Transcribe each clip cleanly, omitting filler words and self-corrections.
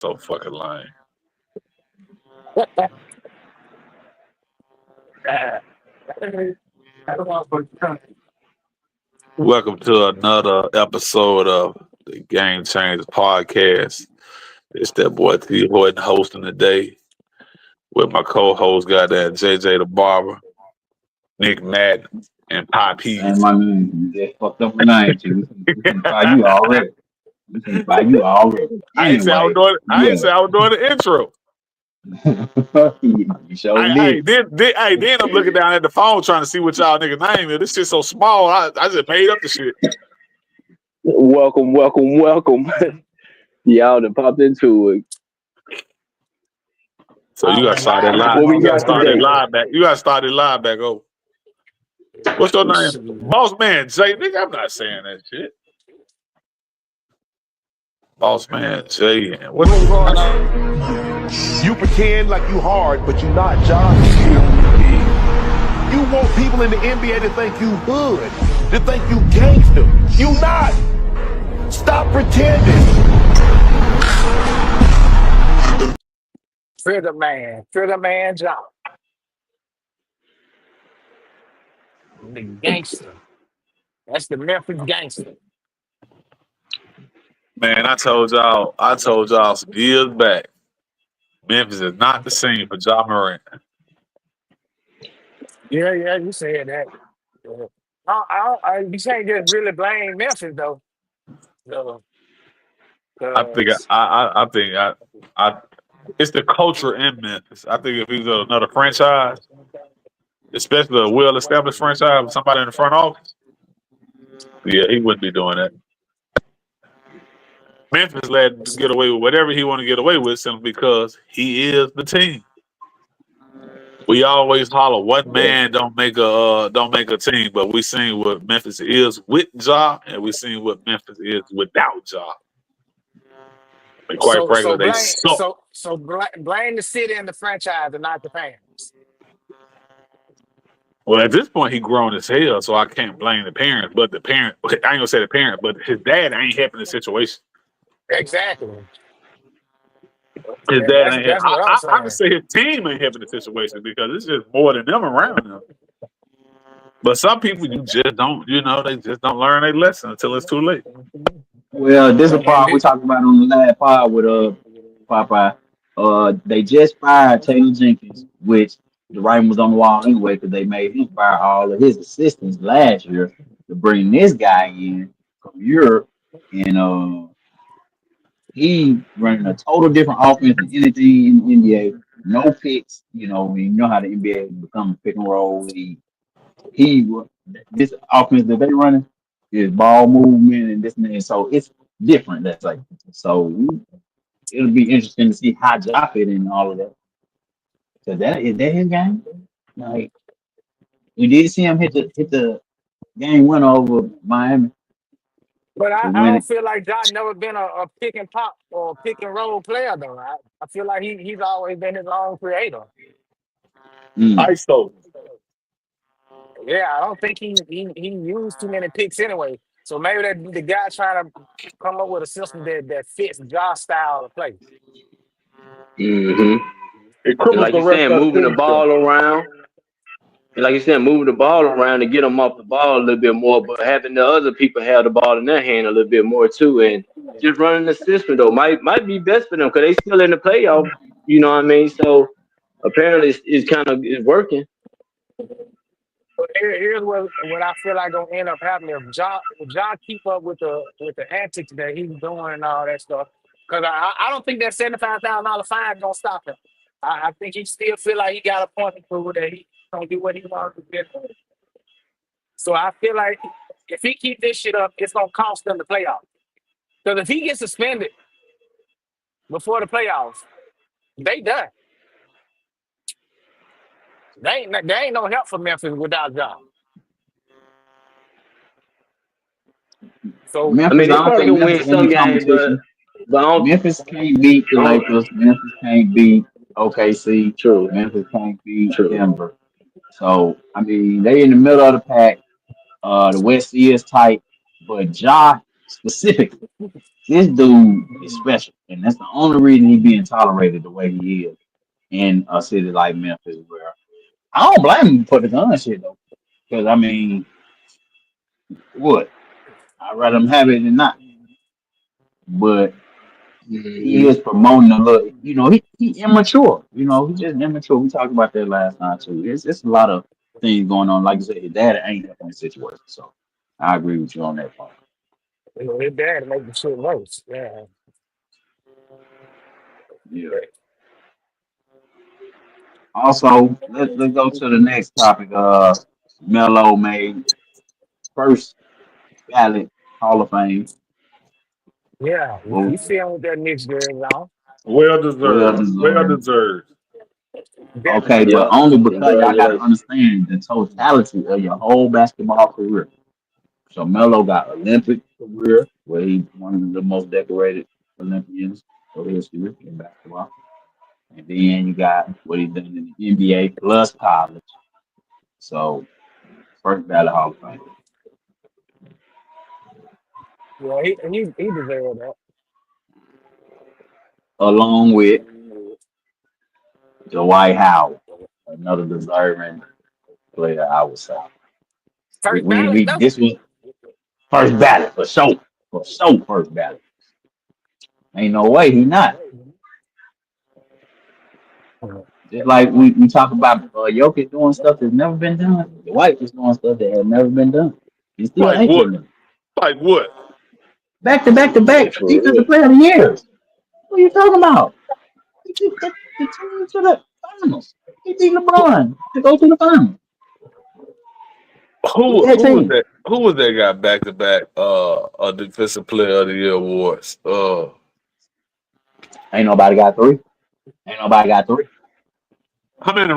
So fucking lying. Welcome to another episode of the Game Changers podcast. It's that boy T Horton hosting today with my co-host, goddamn JJ the Barber, Nick Madden, and Pop And Heath. my name, you just fucked up my name, too. We can buy you already. We can buy you already. I ain't say I was Anyway, doing. I ain't yeah. say I was doing the intro. You sure I did. then I'm looking down at the phone trying to see what y'all nigga name is. This shit so small. I just made up the shit. Welcome. Y'all done popped into it. So you got to start that live. What we You got to got start that today? live back. You got to start that live back over. What's your name? Boss Man Jay. Nigga, I'm not saying that shit. Boss Man Jay. What's going on? You pretend like you hard, but you not, John. You want people in the NBA to think you hood, to think you gangster. You not. Stop pretending. Trigger man John. The gangster. That's the Memphis gangster. Man, I told y'all some years back. Memphis is not the scene for Ja Morant. Yeah, you said that. Yeah. You can't just really blame Memphis though. So, I think 'cause- it's the culture in Memphis. I think if he was another franchise, especially a well-established franchise with somebody in the front office, yeah, he wouldn't be doing that. Memphis let him get away with whatever he want to get away with simply because he is the team. We always holler, one man don't make a team, but we seen what Memphis is with Ja, and we seen what Memphis is without Ja. And quite so frankly, so they blame suck. blame the city and the franchise and not the fans. Well, at this point, he grown as hell, so I can't blame the parents. But the parent, I ain't gonna say the parent, but his dad ain't helping the situation. Exactly. His And dad that's ain't. that's what I'm I can saying. say his team ain't helping the situation because it's just more than them around him. But some people, you just don't, they just don't learn a lesson until it's too late. Well, this is a And part we talked about on the last pod with Popeye. They just fired Taylor Jenkins, which the writing was on the wall anyway, because they made him fire all of his assistants last year to bring this guy in from Europe, and he running a total different offense than anything in the NBA. No picks, you know how the NBA has become a pick and roll league. He this offense that they running is ball movement and this and that. So it's different. That's like so. It'll be interesting to see how Ja fit in all of that. So that is that his game. Like we did see him hit the game winner over Miami But to I win don't it. feel like John never been a pick and pop or pick and roll player though. I feel like he's always been his own creator. Mm. ISO. Yeah, I don't think he used too many picks anyway. So maybe that the guy trying to come up with a system that fits Josh style of play. hmm It And cripples like the you rest saying, of the moving the team. Still. ball around. And like you said, moving the ball around to get them off the ball a little bit more, but having the other people have the ball in their hand a little bit more too, and just running the system though might be best for them because they still in the playoff. You know what I mean? So apparently it's kind of it's working. But here's what I feel like gonna end up happening if John keep up with the antics that he's doing and all that stuff. Because I don't think that $75,000 fine gonna stop him. I think he still feel like he got a point to prove that he gonna do what he wants to do. So I feel like if he keep this shit up, it's gonna cost them the playoffs. Because if he gets suspended before the playoffs, they done. They ain't no help for Memphis without John. So I Memphis, mean, I they don't probably think can win Memphis in some the games, competition. but I don't. Memphis can't beat the I don't Lakers. Memphis can't beat OKC. true, Memphis can't beat true. Denver. So I mean, they in the middle of the pack. The West is tight, but Ja specifically. This dude is special, and that's the only reason he being tolerated the way he is in a city like Memphis. Where I don't blame him for the gun shit though, because I mean, what I'd rather him have it than not. But he Mm-hmm. is promoting a little, he immature. He's just immature. We talked about that last time too. It's a lot of things going on. Like you said, his dad ain't helping the situation. So I agree with you on that part. His dad make the shit worse. Yeah. Yeah. Also, let's go to the next topic. Melo made first ballot Hall of Fame. Yeah. Well, You see him with that Knicks jersey on. Well well deserved. Well deserved. deserved. Okay, Definitely. but Yep. only because y'all got to Congratulations. understand the totality of your whole basketball career. So Melo got Olympic career, where he's one of the most decorated Olympians of history in basketball. And then you got what he done in the NBA plus college. So first ballot Hall of Fame, Yeah, he deserved that. along with Dwight Howard, another deserving player, I would say. First ballot though. This was first ballot for sure, first ballot. Ain't no way he not. Just like we talk about Jokic doing stuff that's never been done. Dwight was doing stuff that had never been done. He still Like ain't what? been done. Like what? Back to back to back For real. defensive player of the years. What are you talking about? He took the team to the finals. He beat LeBron to go to the finals with that Who was team. that? Who was that guy back to back? Defensive Player of the Year awards. Ain't nobody got three. Ain't nobody got three. How many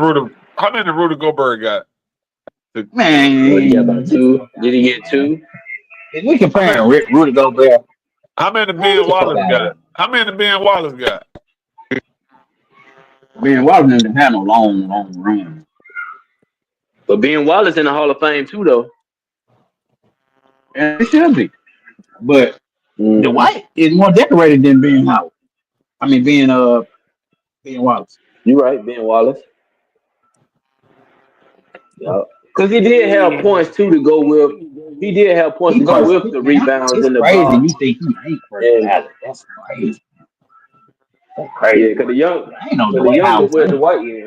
Rudy Gobert got? What he got about Man, two? Did he get two? if we How many? comparing Rudy Gobert, How many man, Ben get the fuck Wallace out of got? here. How many Ben Wallace got? Man, Washington didn't have no long run. But Ben Wallace in the Hall of Fame too, though. And it should be. But the Mm-hmm. White is more decorated than being Howard. I mean, being Wallace. You're right, Ben Wallace. Yeah, because he did have points too to go with. He did have points He to go first. with the Man, rebounds it's and the crazy. block. You think he ain't first And ballot? That's crazy. That's yeah, crazy because work. I ain't know the Dwight younger Howard. with the white yeah.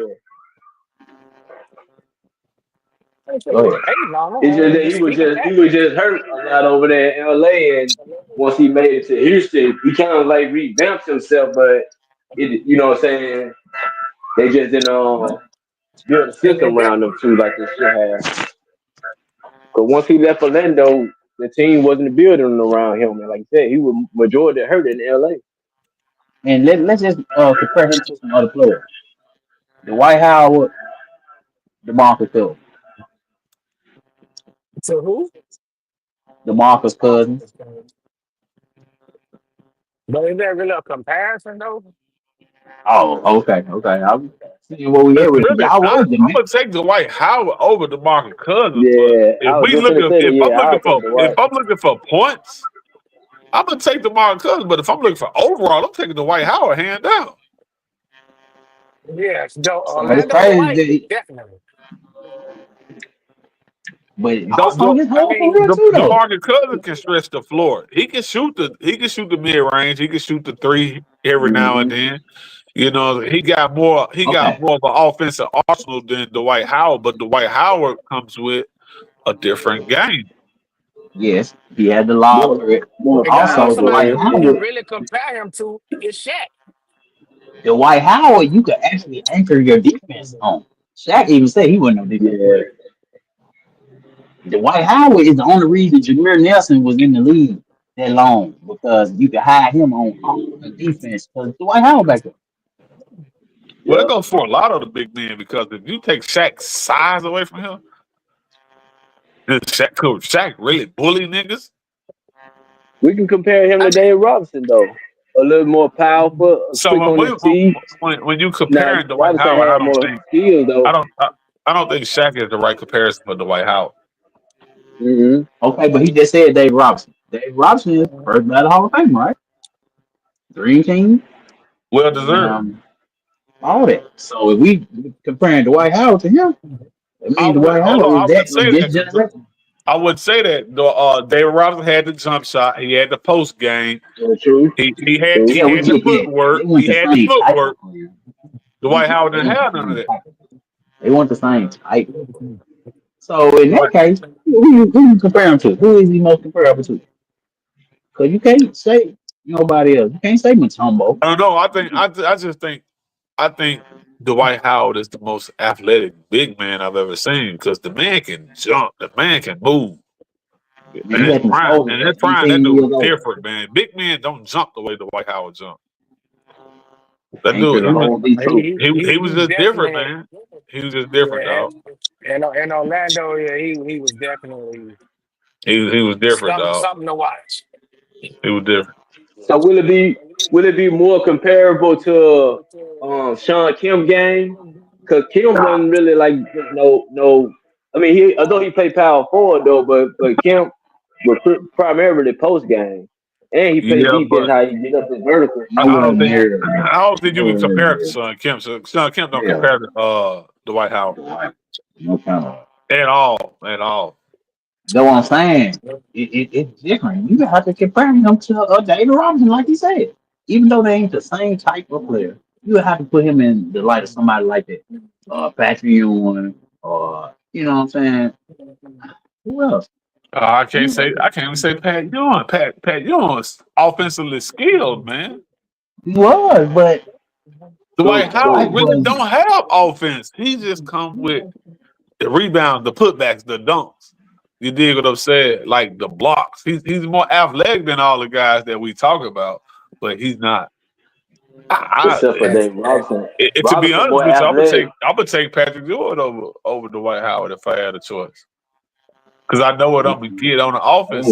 I said, Go ahead. hey, It's just no, that just speaking he was just hurt a lot over there in LA, and once he made it to Houston, he kind of like revamped himself. But it, you know what I'm saying, they just didn't build a system that. around him too like they should have. But once he left Orlando, the team wasn't building around him, and like I said, he was majority hurt in LA. And let's just compare him to some other players. Dwight Howard, DeMarcus Cousins, To who? DeMarcus Cousins. But is there really a comparison though? Oh, okay. I'm seeing where we at with it. Really, Y'all right, the I'm man. gonna take Dwight Howard over DeMarcus Cousins, but Yeah, I was just gonna say that. Yeah, I'll take the if white. I'm looking for points, I'm gonna take DeMarcus Cousins. But if I'm looking for overall, I'm taking Dwight Howard hand down. Yes, Joe So it's Orlando crazy Dwight, that definitely. but Don't also do his I whole mean, career too though. DeMarcus Cousins can stretch the floor. He can shoot the mid range. He can shoot the three every now and Mm-hmm. then. You know, he got Okay. more of an offensive arsenal than Dwight Howard, but Dwight Howard comes with a different game. Yes, he had the lob More, threat, more but and I know also powerful. somebody Dwight And who he you can Howard. was, really compare him to is Shaq. You could actually anchor your defense on. Shaq even said he wasn't no defensive yeah, player. Dwight Howard is the only reason Jameer Nelson was in the league that long because you could hide him on defense because Dwight Howard back there. Well, that yeah. goes for a lot of the big men because if you take Shaq's size away from him, then Shaq really bully niggas. We can compare him I to think Dave Robinson though. A little more powerful, So quick on his feet. when you Now comparing Dwight Robinson Howard, had more skills I though. don't I, I don't think Shaq is the right comparison for Dwight Howard. Mm-hmm. Okay, but he just said Dave Robinson. Dave Robinson is first ballot Hall of Fame, right? Dream team, Well and deserved. all that. So if we comparing Dwight Howard to him, it I means would Dwight hold Howard on. is I that would of say this that. generation. I would say that. David Robinson had the jump shot. He had the post game. Yeah, true. He had True. Yeah, he we had the get that. They footwork. want He the had the same type of footwork. player. Dwight Howard They didn't want the have none of same that. type. They want the same type. So in that Right. case, who you compare him to? Who is he most comparable to? Because you can't say nobody else. You can't say Matumbo. I don't know. I just think I think Dwight Howard is the most athletic big man I've ever seen because the man can jump, the man can move. Man, he had them shoulders In his at prime, that 18 dude years was old. different, man. Big men don't jump the way Dwight Howard jumped. That Ain't dude, the whole be true. he was He just different, definitely, man. He was just different, yeah, dog. and Orlando, yeah, he was definitely He was different, dog. something to watch. He was different. So will it be more comparable to Sean Kemp game? Because Kemp wasn't really like no. I mean, although he played power forward though, but Kemp was primarily post game, and he played Yeah, defense. but How he get up his vertical. No one near. I don't think you can Nowhere compare it to near. Sean Kemp. So Sean Kemp don't Yeah. compare to Dwight Howard No comment. at all, at all. That's what I'm saying. It's different. You have to compare him to David Robinson, like you said. Even though they ain't the same type of player, you have to put him in the light of somebody like that. Patrick Ewing, or you know what I'm saying? Who else? I can't even say Pat Ewing. Pat Ewing's offensively skilled, man. He was, but Dwight Dwight Howard really was. don't have offense. He just comes with the rebounds, the putbacks, the dunks. You dig what I'm saying? Like the blocks. He's more athletic than all the guys that we talk about, but he's not. Except for And, Dave Robinson. To be Robinson honest more with you, athletic. I would take Patrick Ewing over Dwight Howard if I had a choice, because I know what I'm gonna get on the offense.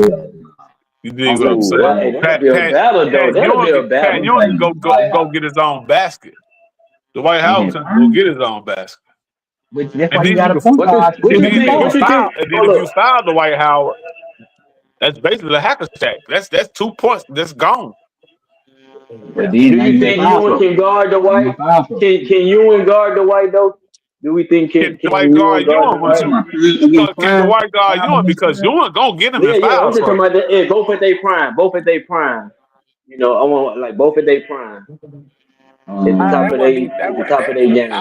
You dig what I'm Ooh, saying? hey, that'll be a battle though. That'll be a Pat battle. Ewing can go get his own basket. Dwight Howard can go get his own basket. But that's And why you then got you a can, point What you guard to what and you defend then the think? you can What ball. you think? foul, and then Hold if up. you foul Dwight Howard, that's basically a hacker sack. That's 2 points. That's gone. But yeah, then Do now you you get think foul Ewan trouble. can guard the You white? get foul trouble. Can Ewan guard the white though? Do we think Can can Dwight Ewan guard guard the Ewing? But You talking white? about prime against can prime? Dwight guard Prime Ewing against because prime? Ewing gonna get him in Yeah. I'm foul just talking trouble. about both at their prime. Both at their prime. I want like both at their prime at the top Um, that of would their be at the top of their game.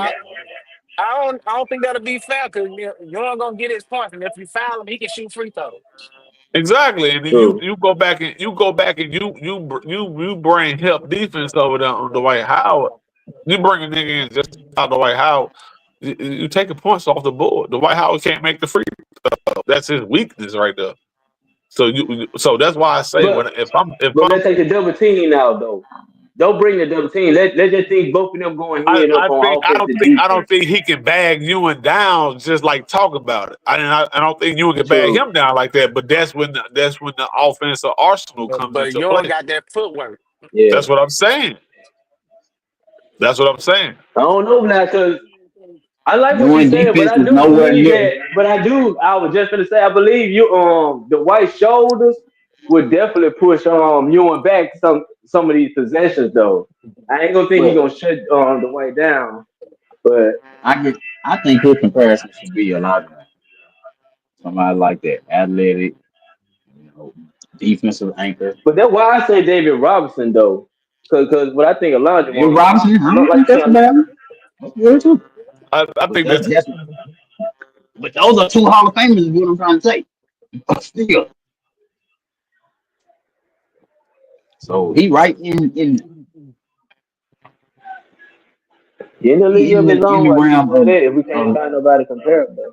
I don't think that'll be fair because you're gonna get his points, and if you foul him, he can shoot free throws. Exactly, and then True. you go back and you bring help defense over there on Dwight Howard. You bring a nigga in just out Dwight Howard. You taking points off the board. Dwight Howard can't make the free throw. That's his weakness right there. So that's why I say when But if but I'm let's take the double team now though. Don't bring the double team. Let's just think both of them going head up on offense and I don't defense. think he can bag Ewan down just like talk about it. I don't think Ewan can bag True. him down like that. But that's when the offensive arsenal comes But into you don't play. got that footwork. Yeah. That's what I'm saying. That's what I'm saying. I don't know now because I like what you you're in saying, but defense I is do nowhere believe near. that. But I was just gonna say, I believe you. The white shoulders would definitely push Ewan back some of these possessions though. I ain't gonna think he But gonna shut the white down, but I get, I think his comparison should be a lot of somebody like that, athletic, you know, defensive anchor. that's why I say David Robinson though, because what I think Elijah David want, Robinson, I don't like think you that's a saying, bad one. That's good too. I But think that's but those are two Hall of Famers. Is what I'm trying to say. But still, so he right he in the league of his in own the right. Just realm say that if we can't of find nobody comparable.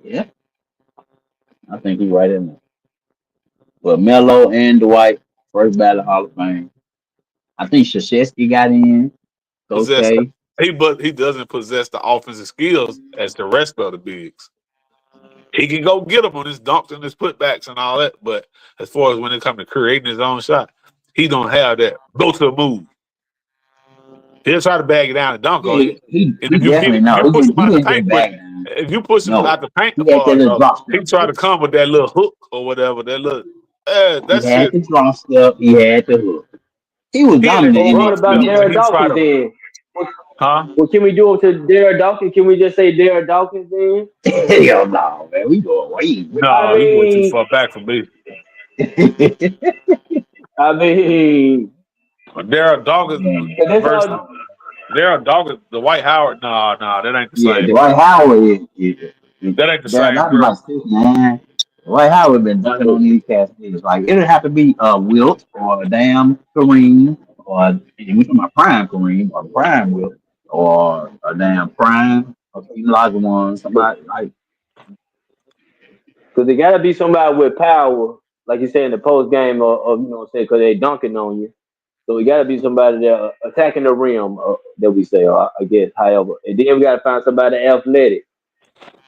yeah. I think he right in there. But Melo and Dwight, first ballot Hall of Fame. I think Krzyzewski got in. Coach possessed. K. But he doesn't possess the offensive skills as the rest of the bigs. He can go get them on his dunks and his putbacks and all that, but as far as when it comes to creating his own shot, he don't have that. Go to the move. He'll try to bag it down and dunk on you. Yeah, And he if definitely if you no. push him He out the didn't get paint, but back down. if you push him No, out the paint, he had that little drop he step. try to come with that little hook or whatever, that little He That had shit. the draw step. He had the hook. He was He ain't dominant Well, in what draw that. about step, but Darren he try Dawkins to, then? What, huh? what can we do to Darren Dawkins? Can we just say Darren Dawkins then? Hell no, man. We go way. I No, he went too mean, far back for me. I mean, Daryl Dawkins Man. 'cause that's versus all. Daryl Dawkins, the White Howard. Nah, that ain't the Yeah, same, Dwight bro. Howard is That ain't the that same, not bro. about 6'9". Dwight Howard been dunking on these cats. Niggas. Like it'd have to be a Wilt or a damn Kareem or and we talking about prime Kareem or prime Wilt or a damn prime or Elijah one. Somebody like Because it got to be somebody with power, like you said in the post game, or you know what I'm saying, because they dunking on you. So we got to be somebody that attacking the rim, that we say, or I guess, however. And then we got to find somebody athletic.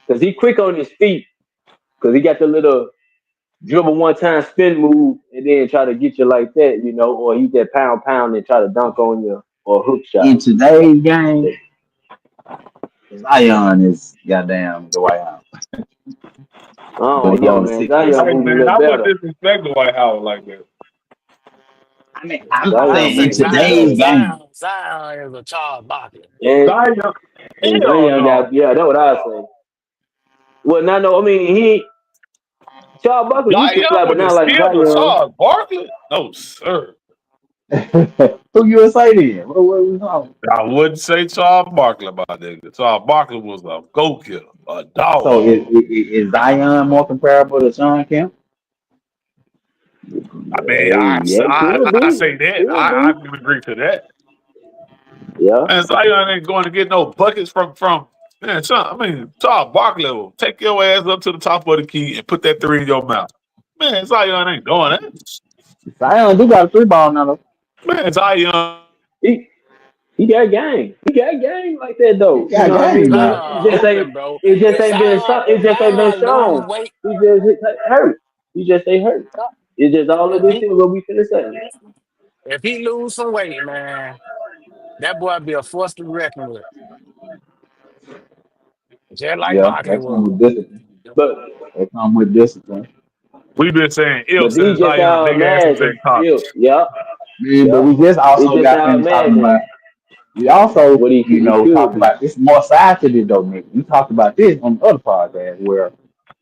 Because he quick on his feet. Because he got the little dribble one time spin move and then try to get you like that, you know, or he that pound and try to dunk on you or hook shot. in today's game, Zion is goddamn Dwight Howard, I but don't he know, only man. 6'3". Zion Hey moving a man, little I wouldn't better. disrespect the White Howard like that. I mean, I'm I would Zion saying in say moving a little today's better. game, Zion is a Charles Barkley. And, Zion, and hell Zion no. got, yeah, that's what I say. Well, not no, I mean, Charles Barkley used to Zion fly, but with the not like skills of Zion. Charles Barkley? No, sir. who you would say then? What we talking? I wouldn't say Charles Barkley about that. Charles Barkley was a go getter, a So dog. is Zion more comparable to Sean Kemp? I mean, Hey, yeah, could I be. say that. Could I be. can agree to that. Yeah. Man, Zion ain't going to get no buckets from man. Charles Barkley will take your ass up to the top of the key and put that three in your mouth. Man, Zion ain't doing that. Zion do got a three ball now though. Man, Zion. He he got game. He got game like that He though. You got know what I mean? game But now. it just ain't Hooping, bro. it just ain't been it If just ain't been Zion lose shown. weight, He just hurt. He just ain't hurt. It's just all of if this he is what we finna say. if he lose some weight, man, that boy be a force to be reckoned with, just like Yeah, Barkley that come was. with discipline. But That come with discipline. We've been saying ill but these since just Zion our big ass was imagine. in college. Yeah, Man, but yeah. we just It's also just got our finished talking imagine about. We also, what he could talked be. about this more side to this though, Nick. We talked about this on the other podcast where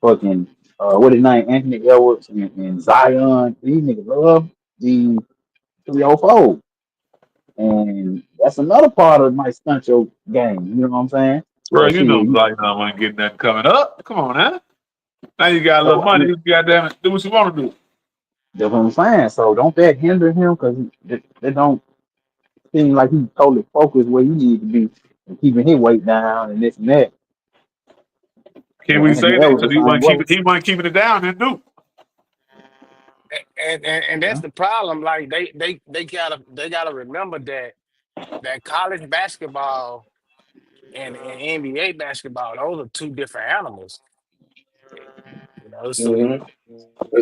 fucking what his name, Anthony Edwards and Zion, these niggas love the 304. And that's another part of my stunt your game. You know what I'm saying? Bro, So you shit, know Zion wasn't getting nothing coming up. Come on now. Now you got a little so money. You goddamn it, do what you want to do. that's what I'm saying. So don't that hinder him because they don't seem like he's totally focused where he need to be and keeping his weight down and this and that. Can And we Anthony say that? Edwards Because the same way. he wasn't keeping it down and do. And that's Yeah. the problem. Like they gotta remember that college basketball and NBA basketball, those are two different animals. You know, so Mm-hmm.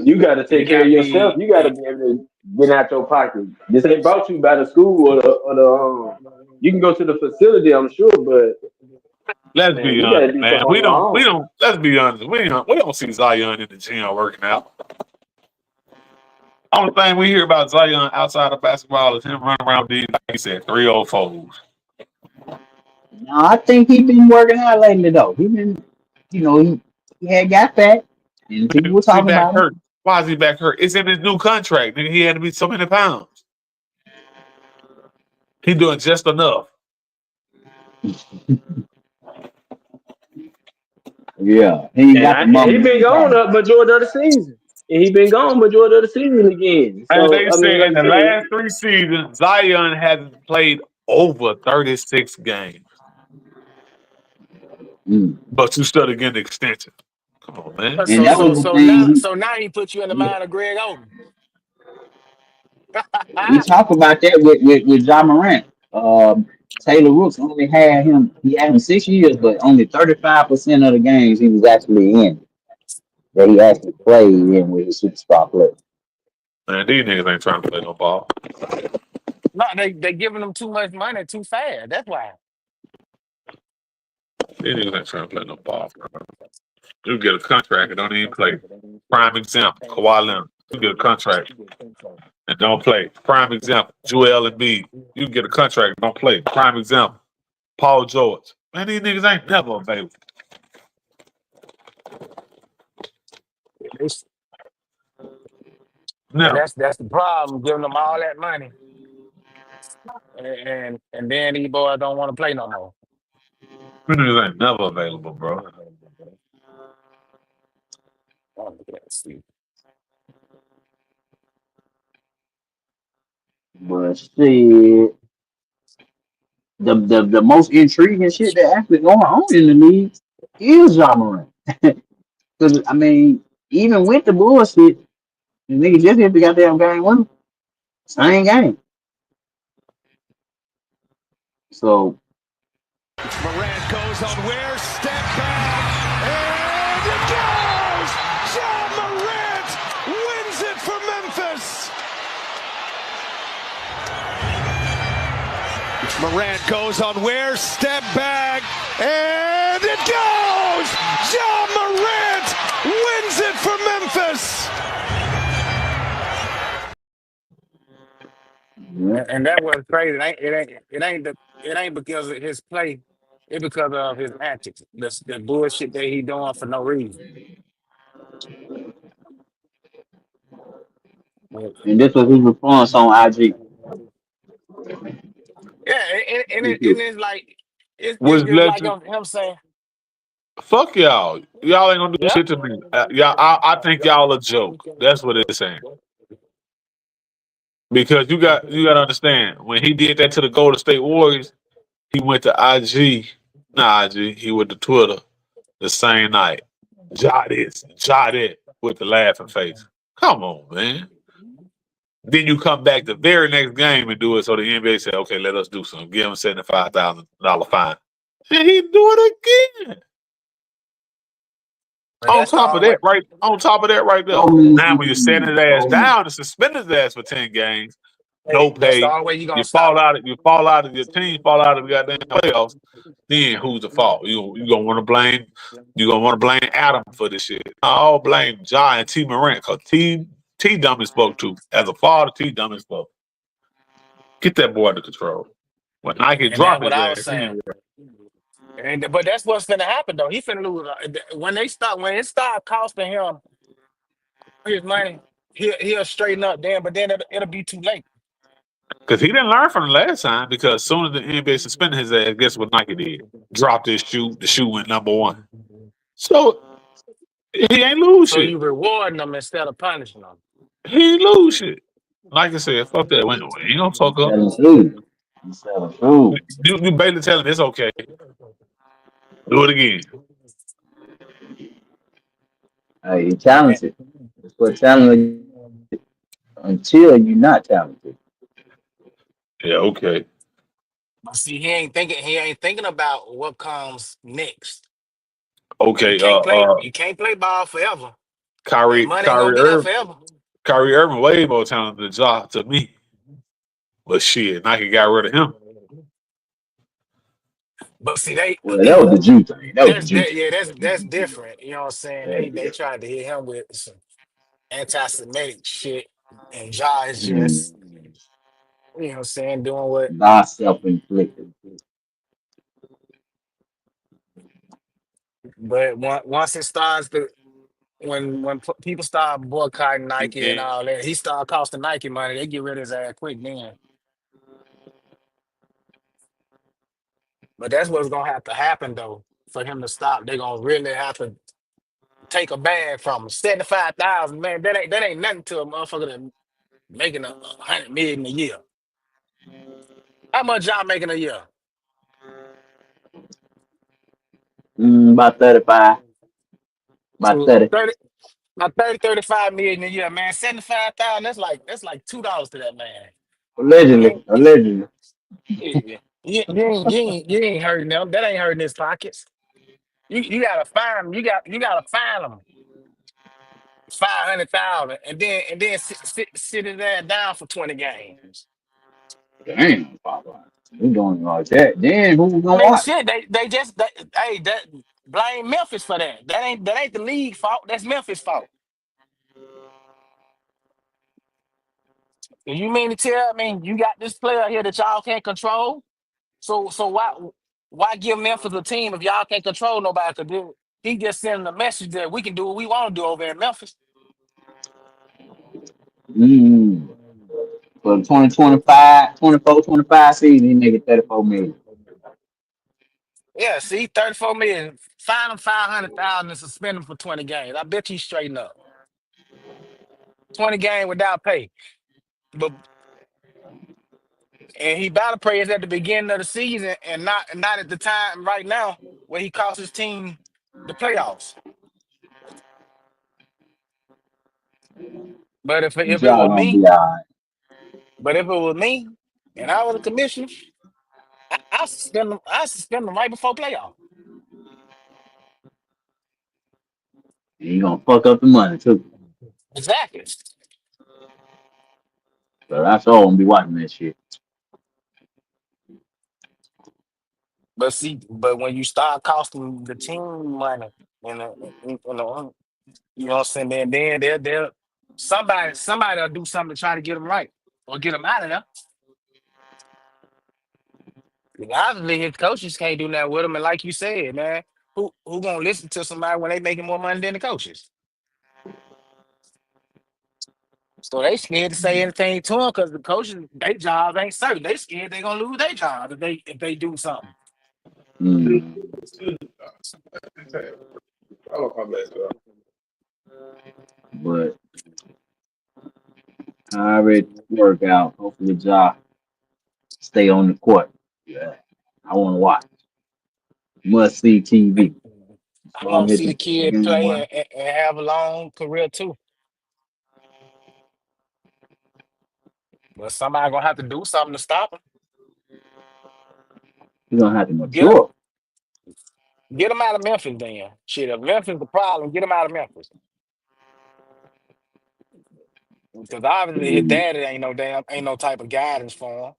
You got to you take care of gotta yourself. be You got to be able to get out your pocket. This ain't brought to you by the school or the. You can go to the facility, I'm sure, but Let's man, be you got to honest, do man. something on your own. Let's be honest. We don't see Zion in the gym working out. Only thing we hear about Zion outside of basketball is him running around these, like he said, 304s. No, I think he been working out lately though. He been, he had got fat, and people were He talking back about him. hurt. Why is he back hurt? It's in his new contract. Nigga, he had to be so many pounds. He doing just enough. Yeah, he ain't got the And he mama been in gone town. up majority of the season. And he been gone majority of the season again. And So they I mean, said like in you the said, last 3 seasons, Zion hasn't played over 36 games. Mm. But you still getting the extension. Come on, man. And so that was so the so now thing. so now he put you in the mind of Greg Oden. We talked about that with John Morant. Taylor Rooks only had him. He had him 6 years, but only 35% of the games he was actually in that he actually played in with his superstar play. Man, these niggas ain't trying to play no ball. No, they giving him too much money too fast. That's why. These niggas ain't trying to play no ball. Bro. You get a contract and don't even play. Prime example, Kawhi Leonard. You get a contract and don't play. Prime example, Joel Embiid. You can get a contract and don't play. Prime example, Paul George. Man, these niggas ain't never available. It's- and Never. that's the problem, giving them all that money, and then these boys don't want to play no more. These niggas ain't never available, bro. Oh, let's see. But shit, the most intriguing shit that actually going on in the league is Ja Morant. Because I mean, even with the bullshit, the nigga just hit the goddamn game winner. Same game. So Morant goes on where? Step back. And it goes! John Morant wins it for Memphis. Morant goes on where? Step back. And it goes! John Morant wins it for Memphis. And that was crazy. It ain't because of his play. It's because of his antics. The bullshit that he doing for no reason. and this was his response on IG. Yeah, and it's like Was it's like legend. him saying, Fuck y'all. Y'all ain't gonna do "Yep." shit to me. Y'all, I think y'all a joke. That's what it's saying. Because you got to understand when he did that to the Golden State Warriors, he went to IG, not IG. He went to Twitter the same night. Ja this, ja that, with the laughing face. Come on, man. Then you come back the very next game and do it. So the NBA said, "Okay, let us do something. Give him $75,000 fine." And he do it again. But that's always On top of that, right there. So many Now, when you set his ass so many. down and suspend his ass for 10 games, no that's the pay, only way you gonna you stop him. fall out of your team, fall out of the goddamn playoffs. Then who's the fault? You gonna want to blame? You gonna want to blame Adam for this shit? I'll blame Ja and T Morant because T dumb as fuck too. As a father, T dumb as fuck. Get that boy under control. When Nike And that's drop what his I was ass, saying. But that's what's gonna happen though. He finna lose when it start costing him his money. He'll straighten up then, but then it'll be too late. because he didn't learn from the last time. Because as soon as the NBA suspended his ass, guess what Nike did? Dropped his shoe. The shoe went #1. So he ain't lose So shit. you rewarding them instead of punishing them. He ain't lose shit. Like I said, fuck that. When you don't You fuck up, selling food. You selling food. you basically tell him it's okay. Do it again. Hey, you're talented. That's what talent is until you're not talented. Yeah, okay. But see, he ain't thinking about what comes next. You Okay. can't play you can't play ball forever. That Kyrie money ain't gonna Kyrie be there Irving forever. Kyrie Irving way more talented than Ja to me. But shit, Nike got rid of him. But see, Well, that was the Jew thing. That was the Jew thing. that's different. You know what I'm saying? That was They different. tried to hit him with some anti-Semitic shit, and Ja is just, Mm. you know what I'm saying, doing what. Not self-inflicted. But once it starts to people start boycotting Nike and And all that, he start costing Nike money. They get rid of his ass quick then. But that's what's gonna have to happen though for him to stop. They're gonna really have to take a bag from him. 75,000, man. That ain't nothing to a motherfucker that making 100 million a year. How much y'all making a year? About 35. About So 30. 30, about 35 million a year, man. 75,000, that's like $2 to that man. You Allegedly. ain't, Allegedly. you ain't hurting them. That ain't hurting his pockets. You gotta find them. You gotta find them 500,000 and then sit his ass down for 20 games. Damn, Papa. We doing like that. Then who we I gonna mean, watch? shit. Hey, that blame Memphis for that. That ain't the league fault. That's Memphis fault. You mean to tell me you got this player here that y'all can't control? So why give Memphis a team if y'all can't control nobody? Cause then he just sending a message that we can do what we want to do over in Memphis. For the 2025, 24, 25 season, he making 34 million. Yeah, see, 34 million, fine him 500,000 and suspend him for 20 games. I bet you straighten up. 20 games without pay. But and he better praise at the beginning of the season and not at the time right now where he cost his team the playoffs. But if it Y'all was gonna me, be all right. but if it was me and I was a commissioner, I suspend them right before playoff. And you gonna fuck up the money too. Exactly. So that's all gonna be watching that shit. But when you start costing the team money and you know what I'm saying, then they'll somebody'll do something to try to get them right or get them out of there. Obviously, his coaches can't do nothing with him, and like you said, man, who gonna listen to somebody when they making more money than the coaches? So they scared to say anything to him because the coaches, their jobs ain't certain. They scared they gonna lose their job if they do something. Mm. But however it work out, hopefully Ja stay on the court. Yeah. I wanna watch. Must see TV. I Saw him want to hit see the the kid game play one. and have a long career too. But somebody gonna have to do something to stop him. He's gonna have to Get mature. get him out of Memphis, then. Shit, if Memphis the problem, get him out of Memphis. Because obviously his daddy ain't no type of guidance for him.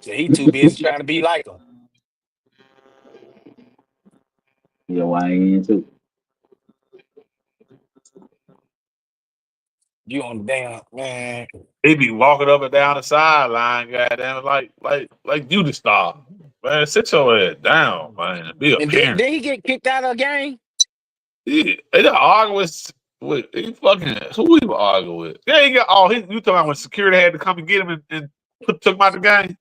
So he too busy trying to be like him. Yeah, why ain't too? You on the damn man. He be walking up and down the sideline, goddamn, like you the star. Man, sit your ass down, man. Be a And did, parent. did he get kicked out of the game? They just argue with he fucking who he argue with. Yeah, he got you talking about when security had to come and get him and took him out the game?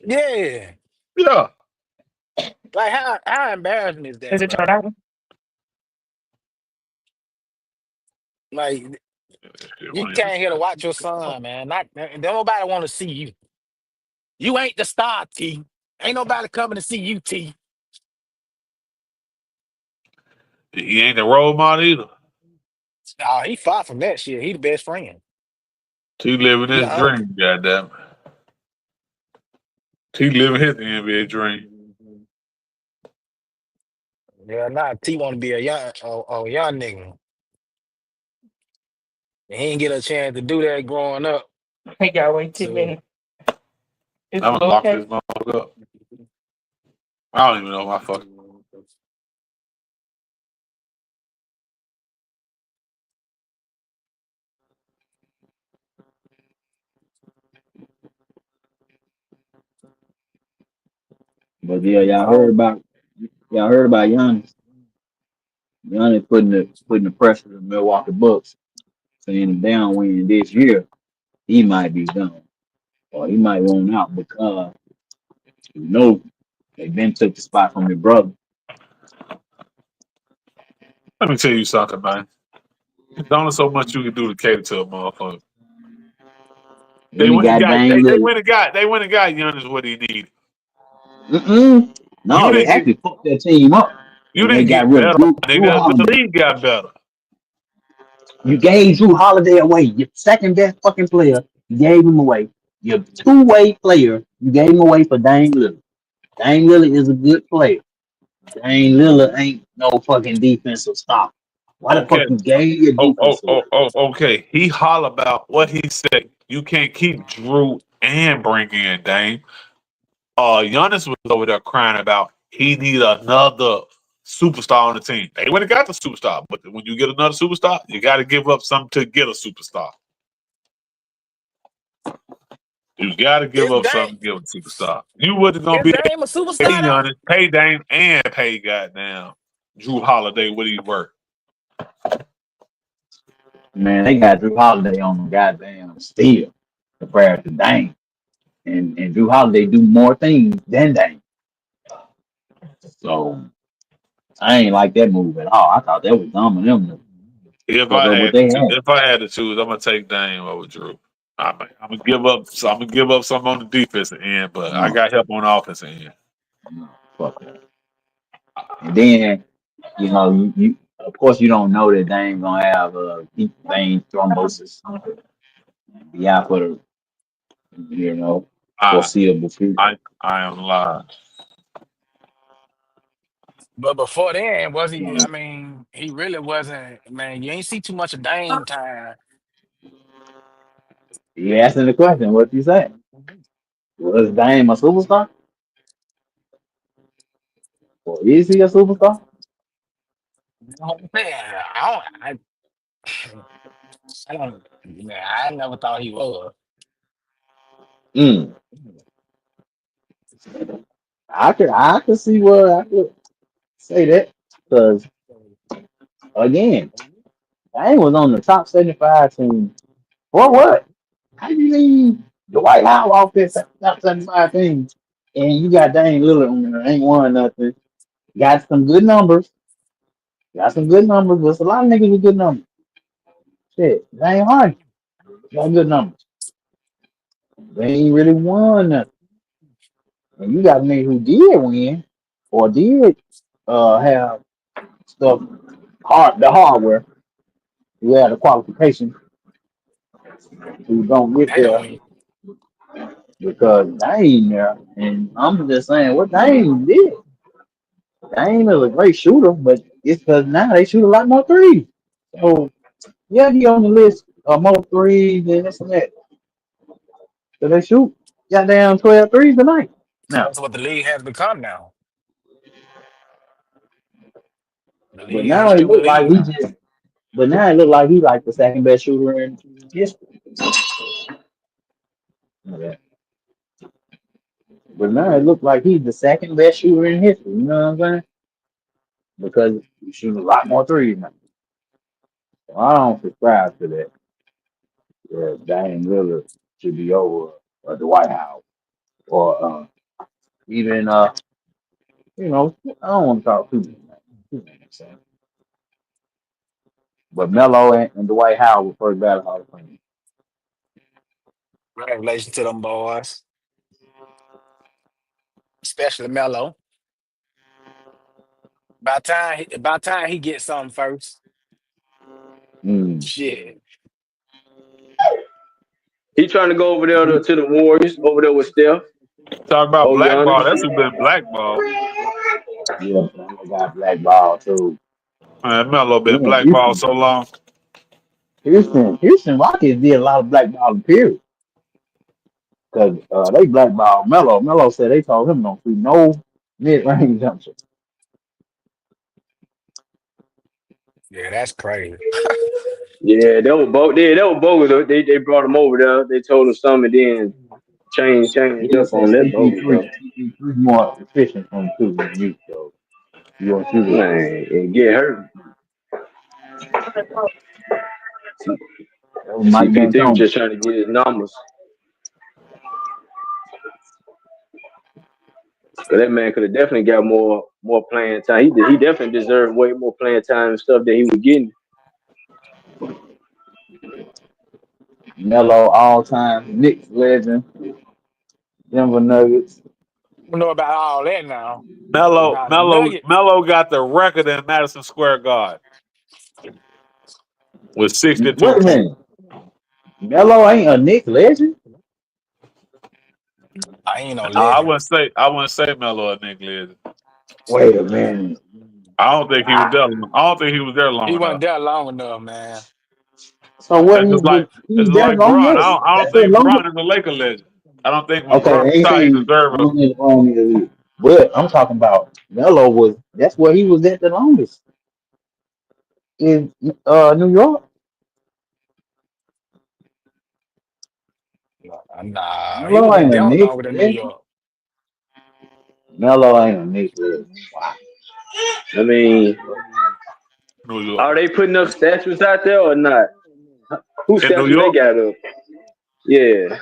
Yeah. Yeah. Like how embarrassing is Is that, it bro? turned out? Like Shit, you what came here to watch your son, man. Not don't nobody want to see you. You ain't the star, T. Ain't nobody coming to see you, T. he ain't the role model either. Oh, he far from that shit. He the best friend. He living He his an uncle. dream, goddamn. He living his NBA dream. Yeah, nah, T want to be a young nigga. And he didn't get a chance to do that growing up. He got to wait 10 So minutes. Is I'm it gonna lock okay? this motherfucker up. I don't even know my fucking. But yeah, oh, y'all heard about Giannis. Giannis putting the pressure on the Milwaukee Bucks, saying if they don't win this year, he might be gone. Or he might want out because you know they been took the spot from their brother. Let me tell you something, man. There's only so much you can do to cater to a motherfucker. They Then he went and got got Dame Lillard. they went and got Giannis what he needed. You No, they didn't get actually fucked their team up you when they didn't got get rid of better, Drew nigga. The Holiday. league got better. You gave Drew Holiday away, your second best fucking player. You gave him away. Your two-way player, you gave him away for Dame Lillard. Dame Lillard is a good player. Dame Lillard ain't no fucking defensive stop. Why the Okay. fuck you gave your defense away? Okay. He holler about what he said. You can't keep Drew and bring in Dame. Giannis was over there crying about he need another superstar on the team. They went and got the superstar, but when you get another superstar, you got to give up something to get a superstar. You got to give Is up Dame something to give a superstar. You wasn't gonna is be Dame a pay superstar though? Giannis, pay Dame, and pay goddamn Drew Holiday what he worth. Man, they got Drew Holiday on the goddamn steal compared to Dame. And Drew Holiday do more things than Dame. So I ain't like that move at all. I thought that was dumb of them to If fuck I up what had they to, had. if I had to choose, I'm gonna take Dame over Drew. I'm gonna give up. So I'm gonna give up some on the defensive end, but I No, got help on the offensive end. no, fuck that. And then, you of course you don't know that Dame gonna have deep vein thrombosis, be out for the I foreseeable future. I am live. But before then, was he? I So, mean, he really wasn't. Man, you ain't see too much of Dame time. you asking the question, what you say? Was Dame a superstar? Or is he a superstar? Oh, man, I don't. Man, I never thought he was. Mm. I could see where I could say that because again, Dame was on the top 75 team. For what? How do you leave the White House off that top 75 team? And you got Dame Lillard on there, ain't won nothing. Got some good numbers. Got some good numbers. There's a lot of niggas with good numbers. Shit, Dame Harden got good numbers. They ain't really won nothing. And you got niggas who did win or did have stuff the hardware, who had the qualification, who don't get They don't there win. because they ain't there. And I'm just saying what Dame did. Dame is a great shooter, but it's because now they shoot a lot more threes. So yeah, he on the list of more threes and this and that. So they shoot goddamn 12 threes tonight. Now, That's what the league has become now. The but league is a now it shooting look like league he now. just but now it look like he like the second best shooter in history. Yeah. But now it look like he's the second best shooter in history. You know what I'm saying? Because he shoots a lot more threes now. So I don't subscribe to that. Yeah, Dame Lillard should be over the White House or even I don't want to talk too much. But Melo and Dwight Howard were first battle Hall of Fame. Congratulations to them boys, especially Melo. By time he gets something first. Mm. Shit. He trying to go over there to the Warriors, over there with Steph. Talk about Oh, blackball. Giannis. That's who been blackball. Yeah, I got blackball too. Man, Melo been Yeah, blackball so long. Houston Rockets did a lot of blackballing period because they blackballed Melo. Melo said they told him don't shoot no mid range jump shot. Yeah, that's crazy. Yeah, they were both. Yeah, they were bogus. They brought him over there. They told him something, and then changed He up said on that bogus stuff. CP3 more efficient from two than you, so you gonna shoot it. Man, and get hurt. That was Mike CP3 was D'Antoni. just trying to get his numbers. Cause that man could have definitely got more playing time. He definitely deserved way more playing time and stuff that he was getting. Melo all time Knicks legend, Denver Nuggets. I don't know about all that now. Melo, Now the Melo, Nugget, Melo got the record in Madison Square Garden with 62 Wait a points. minute, Melo ain't a Knicks legend? I ain't no I legend. wouldn't say Melo a Nick Legend. Wait a minute. I don't think he was Ah, there. I don't think he was there long He enough. wasn't there long enough, man. so what It's just like he it's just there like long Bron. yet? I don't That's a think long. Bron is a Laker legend. I don't think when Okay, Bron I ain't retired, he saying I deserved don't a. think wrong either. But I'm talking about Melo was that's where he was at the longest in New York. Nah, he Melo was in ain't a Denver Knicks longer than New legend. York. Melo ain't a Knicks legend. Wow. I mean, New York. are they putting up statues out there or not? Whose In New statue they York, got up? Yeah,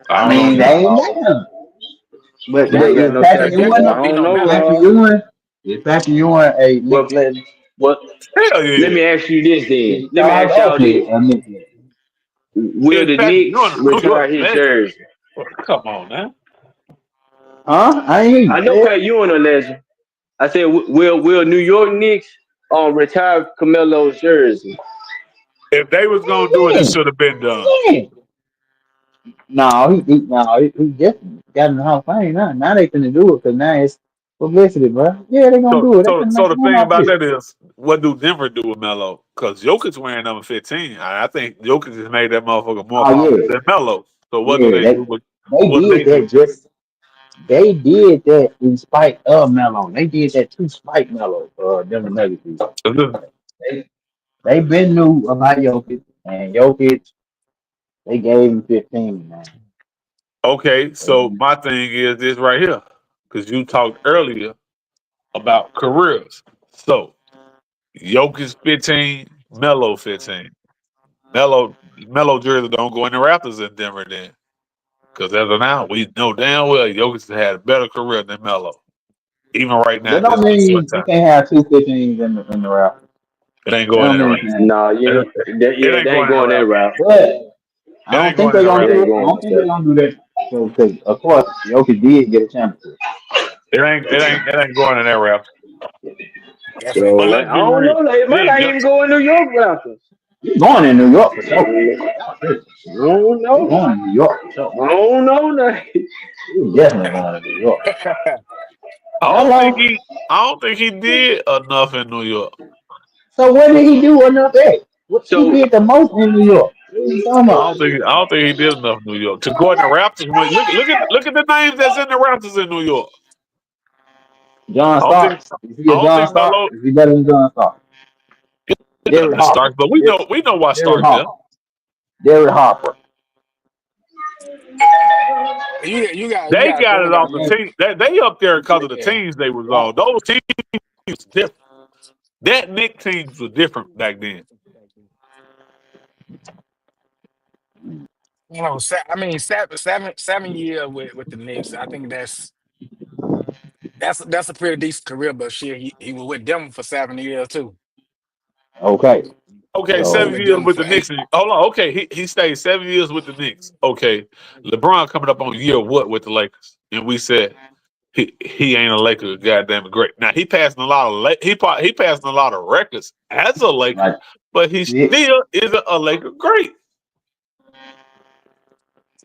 I I don't know. mean, they I ain't got him. But they Nah, ain't got is no Patrick there statue. definitely Ewing? I won't be don't no know, Melo. Patrick Rob. Ewing? Is Patrick Ewing a Knicks Well, legend? what? Hell Let yeah. me ask you this then. Is Let me Charles ask y'all Oakley this: a Knicks legend? will It's the Patrick Ewing, Knicks a New York retire his legend. jersey? Well, come on, man. Huh? I ain't hear you. I know Say Pat Ewing a legend. I said, will New York Knicks retire Camelo's jersey? If they was gonna do it, it it. should have been done. Yeah. No, he just got in the Hall of Fame now. Now they finna do it because now it's publicity, bro. Yeah, they gonna So, do it. They so, finna so make the money thing off about this. that is, what do Denver do with Melo? Because Jokic wearing number 15. I think Jokic has made that motherfucker more Oh popular yeah, than Melo. So what do yeah. they do with They what do did they do? that they did that in spite of Melo. They did that to spite Melo. Them Nuggets. They they been knew about Jokic and Jokic. They gave him 15, man. Okay, so They- my thing is this right here, because you talked earlier about careers. So Jokic 15, Melo 15. Melo jersey don't go in the Raptors in Denver then. Because as of now, we know damn well Jokic had a better career than Melo. Even right now, That don't this short mean you time. can't have two 15s in the round. It ain't That going don't in the mean Raptors. you can't. No, yeah, It yeah, ain't they going ain't in the going that Raptors. route. But I It don't ain't think going in they're the gonna They do Raptors. ain't it. I going don't like think they're that. gonna do that. Because of course Jokic did get a championship. It ain't going in that Raptors. Definitely But So not. let's I be don't real. know. They might Yeah, not even go in New York Raptors. He's going in New York for sure. I don't He's know. going to New York for sure. I don't know. Now. He's definitely going to New York. Hello. I don't think he did enough in New York. So what did he do enough there? He So did the most in New York. What are you talking about? I don't think he did enough in New York to go in the Raptors. Look at the names that's in the Raptors in New York. John I don't think Starks. Is he I a don't John think Starks? Melo Is he better than John Starks? is nothing Derek to Harper. start, but we know why Derek Stark there. Harper. Derek Harper. They You got to got think it off about the Man, this. team. They up there because of the Yeah. teams they was on. Those teams was different. That Nick teams was different back then. You know, I mean, 7 years with the Knicks. I think that's a pretty decent career. But shit, he was with them for 7 years too. okay. Okay, He was seven So with years them with for the eight. Knicks. Hold on. Okay, he stayed 7 years with the Knicks. Okay, LeBron coming up on year what with the Lakers, and we said he ain't a Laker, goddamn great. Now he passing a lot of he passing a lot of records as a Laker, like but he six. still isn't a Laker great.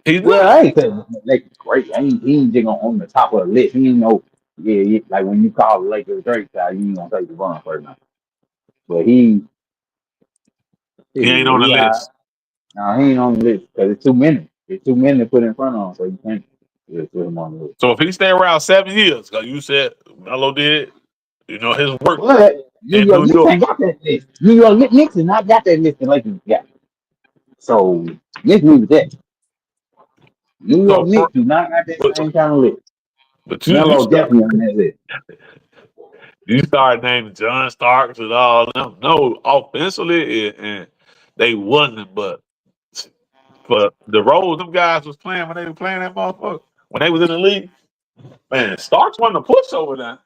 He's Well, not. I ain't saying like great. He ain't just on the top of the list. He ain't no like when you call the Lakers Drake, you ain't gonna take the run first now. But He ain't on the he list. no, he ain't on the list because it's too many. It's too many to put in front of him, so you can't put him on the list. So if he stay around 7 years, because you said Melo did, his work But New in York New Knicks York. ain't got that list. New York Knicks has not got that list the Lakers got. So let's leave it at that. New York So, Knicks do not got that but, same kind of list. but you Melo start definitely on that list. naming John Starks and all them. No, offensively, and they wasn't. But for the roles them guys was playing when they were playing that motherfucker, when they was in the league, man, Starks wasn't a pushover now.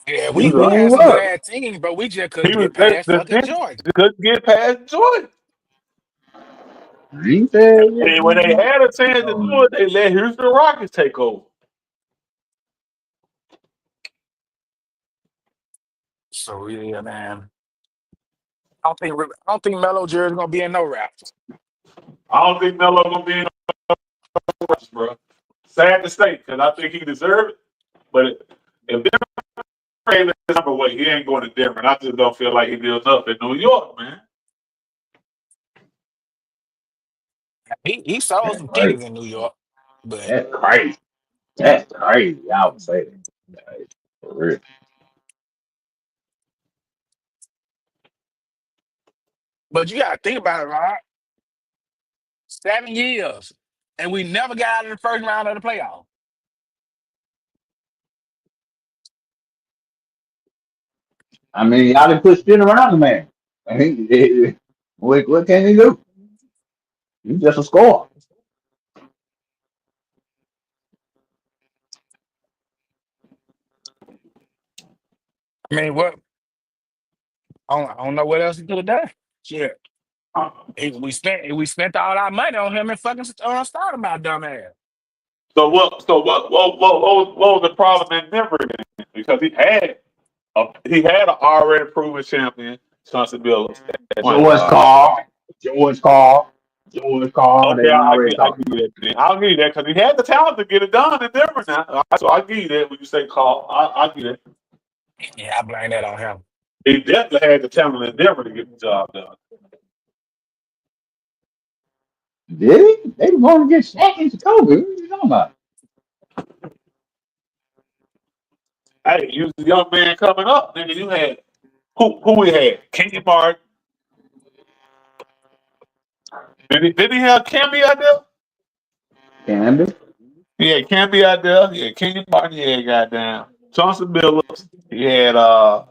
Yeah, He we really had some good was. ass teams, but we just couldn't He was get past the fucking defense Georgia. couldn't get past Jordan. He said, And when they had a chance to do um, it, they let Houston Rockets take over. So yeah, man. I don't think Melo Jersey gonna be in no Raptors. I don't think Melo gonna be in the rush, bro. Sad to say, because I think he deserved it. But if they're trading his number away, he ain't going to Denver. And I just don't feel like he did enough in New York, man. He saw that's some crazy. titties in New York, but That's crazy. That's crazy. I would say that. Like, for real. you gotta think about it, right? 7 years, and we never got out of the first round of the playoff. I mean, y'all done put spin around the man. I mean, what can he do? He's just a scorer. I mean, what? I don't know what else he could have done. Shit. We spent all our money on him and fucking started my dumb ass. So what was the problem in Denver then? Because he had an already proven champion, Chauncey Billups, at the George Carr. George Carr. George Carr. They Okay, done already I talked give about you that. Then. I'll give you that because he had the talent to get it done in Denver now. So I'll give you that when you say call. I'll give you that. Yeah, I blame that on him. He definitely had the talent in Denver to get the job done. it. Did he? They were going to get Shaq into Kobe. What are you talking about? Hey, you was a young man coming up, nigga. You had who we had? Kenny Martin. Did he have Camby out there? Candy. He had Camby out there. He had Kenny Martin. He had goddamn Johnson Billups. He had J.R.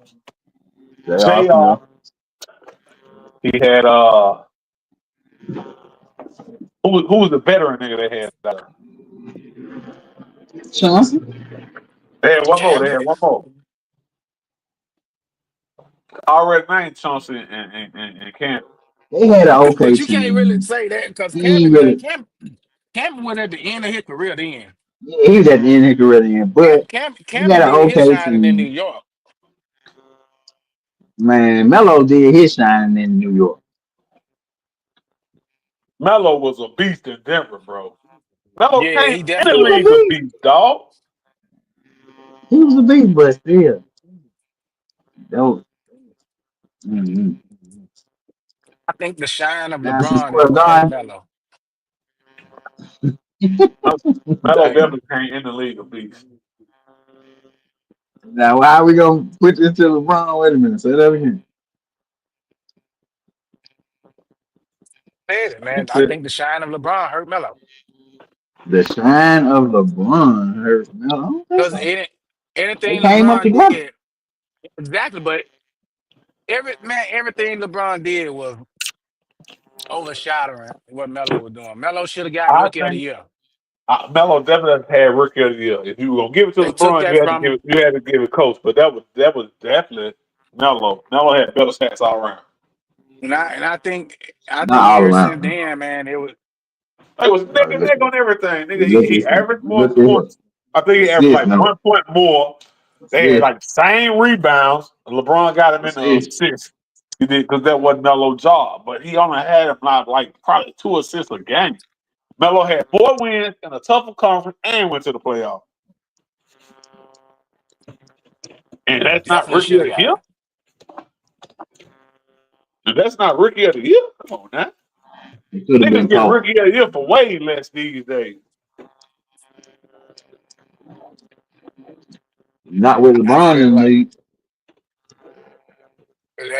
J.R. Smith. He had who was the veteran nigga they had out there? Chauncey. They had one more. They Camby. had one more. I already named Chauncey and Cam. They had an okay But you can't really team. say that because He ain't Camby, man, really. Camby went at the end of his career then. Yeah, he was at the end of his career then, but he Camby had an did his okay shining in New team. York. Man, Melo did his shining in New York. Melo was a beast in Denver, bro. Melo Yeah, came he in He the definitely was a league was. a beast. beast, dog. He was a beast, but still, though. Mm-hmm. I think the shine of Now, since LeBron is swear to what hurt God, Melo. Melo dang. definitely came in the league a beast. Now, how we gonna put this to LeBron? Wait a minute, say that again. Said it, He man. I said, think the shine of LeBron hurt Melo The shine of LeBron hurt Melo. I don't think because so. They anything came up LeBron together. did exactly, but everything LeBron did was overshadowing what Melo was doing. Melo should have got I Rookie of the think Year. Melo definitely had rookie of the year. If you were gonna give it to They took LeBron, that from him, you had to give it coach. But that was definitely Melo. Melo had better stats all around. and I think Not all ever since around. then, man, it was It was neck and Look, neck on everything. Nigga, look, he averaged more look at here. points. I think he averaged Assist, like Melo. 1 point more. They had Assist. like same rebounds. LeBron got him in the Assist. assist. He did because that wasn't Melo's job. But he only had him like probably 2 assists a game. Melo had 4 wins in a tougher conference and went to the playoff. And that's not definitely rookie should of have the got year. it. And that's not rookie of the year. Come on now. It could have Niggas been get caught. rookie of the year for way less these days. Not with I LeBron feel in the like league.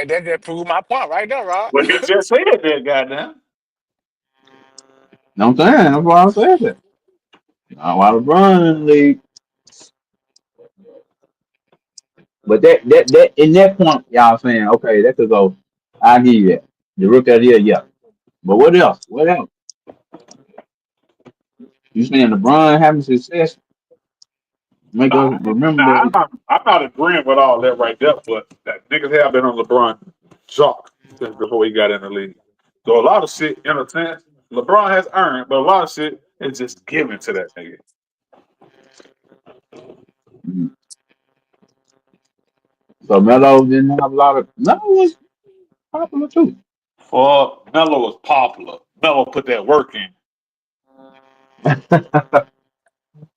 that just proved my point right there, Rob. But you just said that, goddamn. No, I'm saying. That's why I said that. Not while LeBron in the league. But that in that point, y'all saying, okay, that could go. I'll give you that. The rookie of the year, yeah. But what else? What else? You saying LeBron having success make us remember Nah, that? I'm not agreeing with all that right there, but that niggas have been on LeBron jock since before he got in the league. So a lot of shit, in a sense, LeBron has earned, but a lot of shit is just given to that nigga. Mhm. So Melo didn't have a lot of. Melo was popular too. For Melo was popular. Melo put that work in.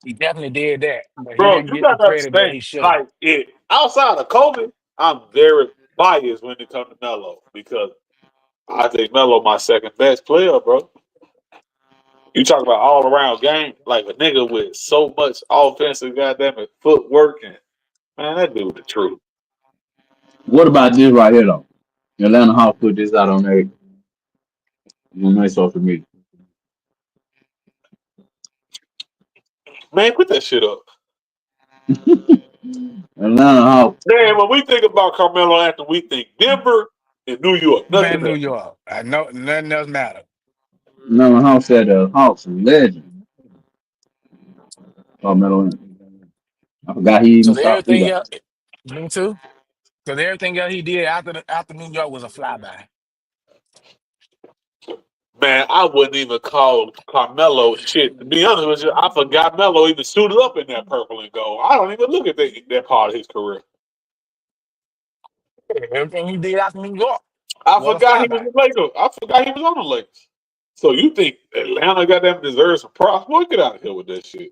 He definitely did that, but he Bro, didn't you get the gotta credit that understand, he should have. like it outside of COVID, I'm very biased when it comes to Melo because I think Melo my second best player, bro. You talk about all around game, like a nigga with so much offensive goddamn it footwork and man, that dude the truth. What about this right here though? Atlanta Hawks put this out on their social media. Man, put that shit up. Atlanta Hawks. Man, when we think about Carmelo Anthony, we think Denver and New York. Nothing Man, New else. York. I know nothing else matter. Atlanta Hawks said the Hawks a legend. Oh, Melo. I forgot he even So stopped through everything that. else, me too. Because everything else he did after New York was a flyby. Man, I wouldn't even call Carmelo shit. To be honest with you, I forgot Melo even suited up in that purple and gold. I don't even look at that part of his career. Everything he did after New York I was a forgot he was flyby. a Laker. I forgot he was on the Lakers. So you think Atlanta got them deserves some props? Boy, get out of here with that shit.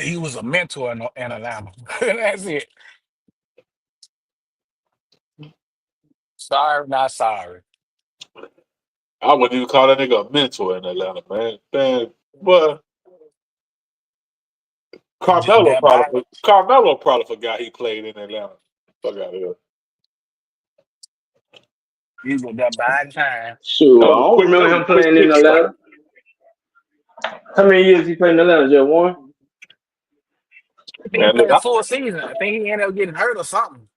He was a mentor in Atlanta. That's it. Sorry, not sorry. I wouldn't even call that nigga a mentor in Atlanta, man. Man, but Just that body. Carmelo probably forgot he played in Atlanta. Fuck out of here. He was that bad time. Sure, That I was don't a remember him quick playing in pit stop. Atlanta. How many years he played in Atlanta? Just one? I think he Man, look, played a full season. I think he ended up getting hurt or something.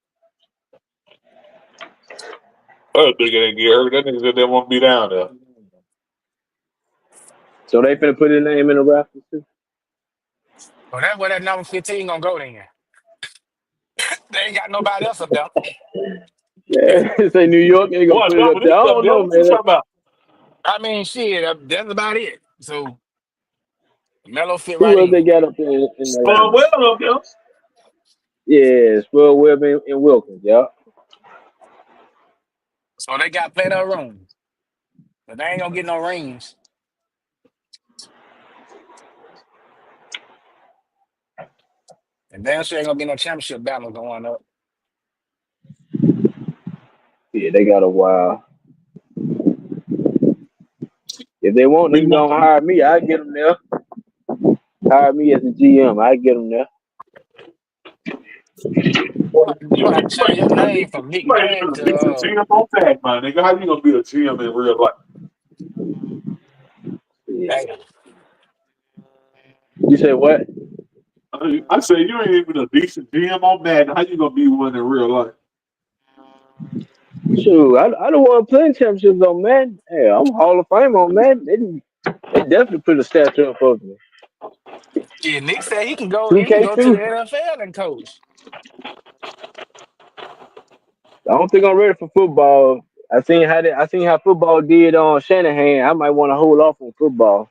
other nigga didn't get hurt. That nigga said they want to be down there. So they finna put his name in the rafters too? Well, that's where that number 15 gonna go then. They ain't got nobody else up there. Yeah, say New York ain't gonna What, put it up number there. this I up don't there? know, What you man. talking about? I mean, shit, that's about it. So Melo fit right Who else they in. got up there in Atlanta? Well, up there. Yeah, Spud Webb and Wilkins, yeah. So they got plenty of room. But they ain't gonna get no rings. And damn sure ain't gonna be no championship battle going up. Yeah, they got a while. If they want, they We can want go and hire me. I get them there. Hire me as a GM. I get them there. You gonna have to change your name from Nick like Nack you a to decent GM on tag, my nigga. How you gonna be a GM in real life? Yeah. damn. You say what? I said you ain't even a decent GM on Madden. How you gonna be one in real life? Shoot, I don't want to play championships on man. Hey, I'm Hall of Fame on man. They definitely put a statue up of me. Yeah, Nick said he can go to the 2K2. NFL and coach. I don't think I'm ready for football. I seen how football did on Shanahan. I might want to hold off on football.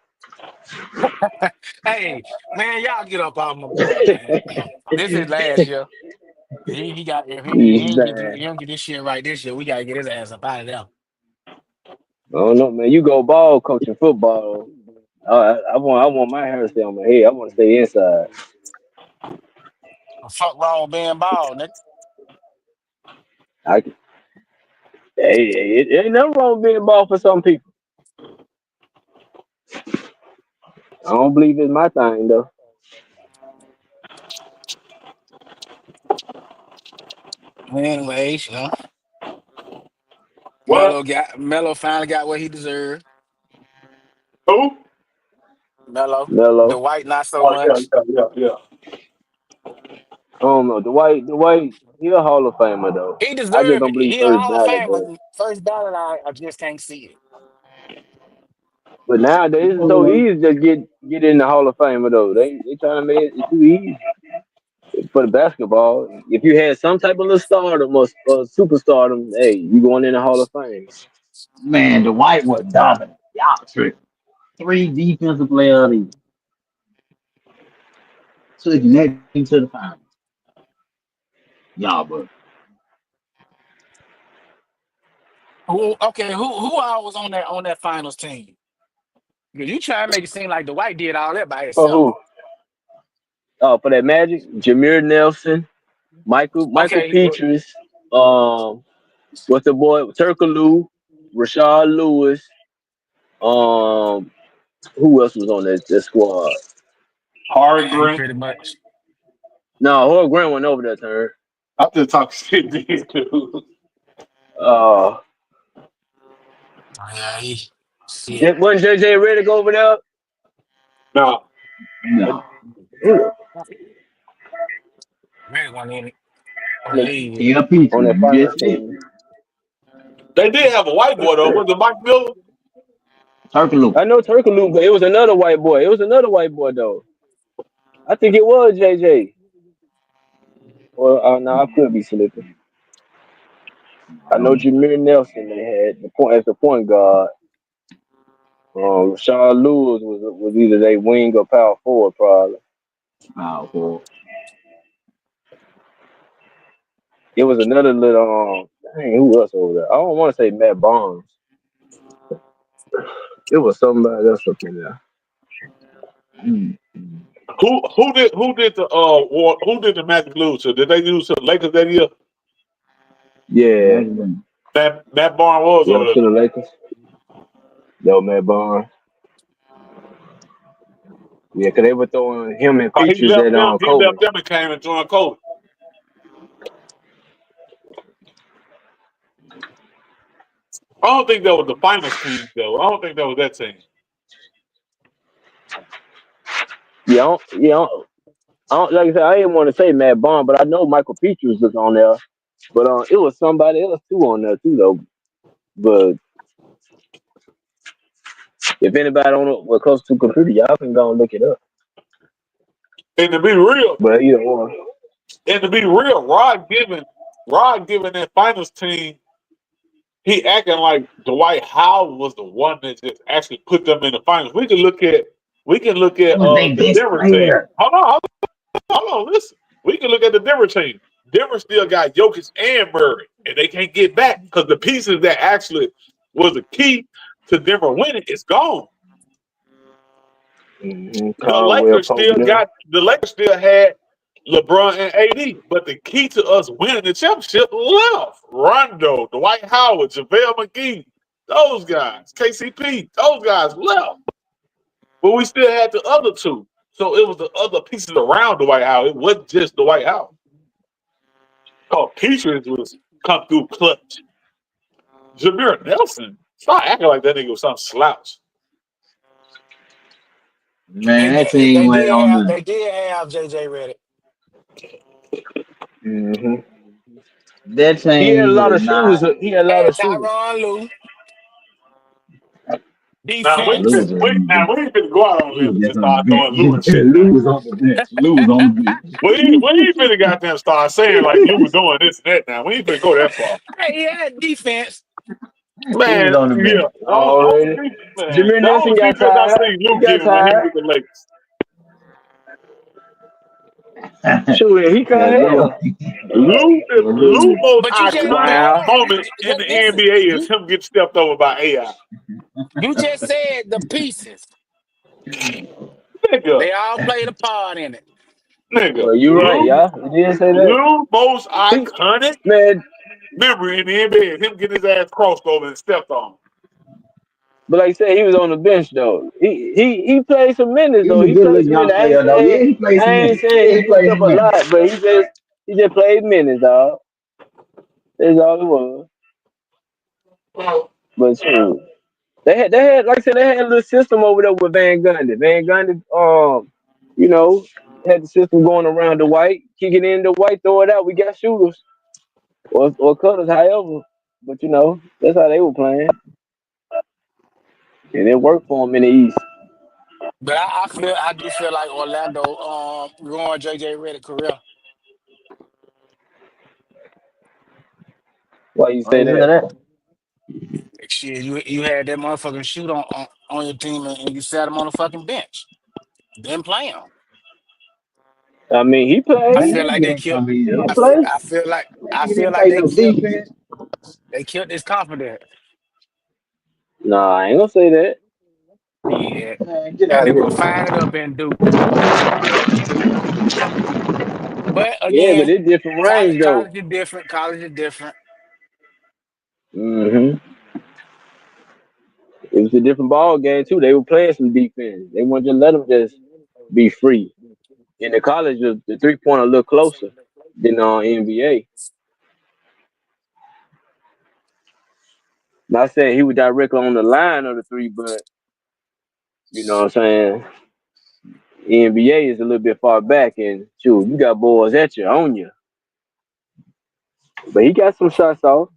Hey, man, y'all get up off my boy, man. This is last year. He got if he Man, don't get this shit right this year, we gotta get his ass up out of there. I don't know, man. You go ball coaching football. I want my hair to stay on my head. I want to stay inside. Fuck wrong with being bald, nigga. I can- it ain't nothing wrong with being ball for some people. I don't believe it's my thing though. Anyways, What? Melo finally got what he deserved. Who? Melo. The Mello. white not so Oh yeah, much. yeah. I don't know. The white, he a Hall of Famer though. He I just deserved don't it. believe He a first Hall of ballot though. Famer. First ballot, I just can't see it. But nowadays it's so easy to get in the Hall of Famer though. They trying to make it too easy for the basketball. If you had some type of little stardom or superstardom, hey, you going in the Hall of Fame. Man, the White was dominant. Y'all tripping. 3 defensive player of the year. Took that team to the finals. Y'all, but Who all was on that finals team? Because you try to make it seem like the white did all that by For himself. who? For that Magic, Jameer Nelson, Michael Okay, Petras, what's the boy Turkaloo, Rashard Lewis, um, who else was on that squad? Hard. pretty much. No, Horace Grant went over that turn. I'm just talking shit then, dude. Uh, Yeah, Shit. Wasn't JJ ready to go over there? Now No. Really one in it. On On the the lead. Kill Peaches. on that You finals just said it. team. they did have a white boy though. Was it Mike Miller? Turkey Loop. I know Turkaloo, but it was another white boy. It was another white boy though. I think it was JJ. Or no, I could be slipping. I know Jameer Nelson they had the point as the point guard. Sean Lewis was either they wing or power forward probably. Powerful. It was another little dang, who else over there? I don't want to say Matt Barnes. It was somebody else up in there. Mm. Who did the Magic lose to? Did they lose to the Lakers that year? Yeah, Imagine. Matt Barnes was yeah, over to there. the Lakers. Yo, Matt Barnes. Yeah, cause they were throwing him and He Peaches left at them. He Kobe. left them and came and joined Kobe. I don't think that was the finals team though. I don't think that was that team. Like I said, I didn't want to say Matt Barnes, but I know Michael Peaches was on there. But it was somebody else too on there too though. But if anybody don't know what close to computer, y'all can go and look it up. And to be real, But either one. Rod giving that finals team, he acting like Dwight Howard was the one that just actually put them in the finals. We can look at Who's their the best Denver team. player? Hold on, listen. We can look at the Denver team. Denver still got Jokic and Murray, and they can't get back because the pieces that actually was the key to Denver winning is gone. Conwell, Pope, The Lakers still had LeBron and AD, but the key to us winning the championship left. Rondo, Dwight Howard, JaVale McGee, those guys, KCP, those guys left. But we still had the other two. So it was the other pieces around Dwight Howard. It wasn't just Dwight Howard. Oh, Peaches was come through clutch. Jameer Nelson, stop acting like that nigga was some slouch. Man, that team went on the. They did have JJ ready. That He had a team lot was of shooters. not He had a lot Had of shooters. Tyronn Lue. Now we Defense. ain't finna go out on he limb was and just just on the start bench. throwing Lou and shit Lou now. was on the bench. Lou was on the bench. We ain't finna goddamn start saying like Lou was doing this and that now. We ain't finna go that far. Hey, he had defense. He was Man, on the yeah. bench. Already. Jameer The Nelson only got defense I tired. seen He Lou got getting when he tired. with the Lakers. Shoot, he Yeah, can't Lou. hell. Lou most But you just iconic Wow. moment in the listen, NBA is him getting stepped over by AI. you just said the pieces. Nigga, They all played a part in it. Well, you're right, y'all. You did say that. Lou most He, iconic man, memory in the NBA is him getting his ass crossed over and stepped on. but like I said, he was on the bench though. He played some minutes He though. was a He good played little some young minutes. player though. Yeah, he played I some ain't minutes. saying Yeah, he he picked played up some a minutes. lot, but he just played minutes, dog. That's all it was. But shoot, they had like I said, they had a little system over there with Van Gundy. Van Gundy, you know, had the system going around the white, kick it in the white, throw it out. We got shooters or cutters, however. But that's how they were playing, and it worked for them in the East. But I do feel like Orlando ruined JJ Redick's career. Why you Why say you say that? that? Like, shit, you had that motherfucking shoot on your team and you sat him on the fucking bench. Didn't play him. I mean, he I played. Man, feel that like nigga they ain't killed. come in. He No, played. that I nigga feel didn't like play no defense. they killed his confidence. Nah, I ain't gonna say that. Yeah, Man, get that out of nigga here. was firing it up in Duke. But Yeah, but again, it's different range though. college is different. College is different. hmm It was a different ball game too. They were playing some defense. They weren't just let them just be free. In the college, the 3-pointer a little closer than NBA. Not saying he was directly on the line of the three, but you know what I'm saying. NBA is a little bit far back, and shoot, you got boys at you on you. But he got some shots off.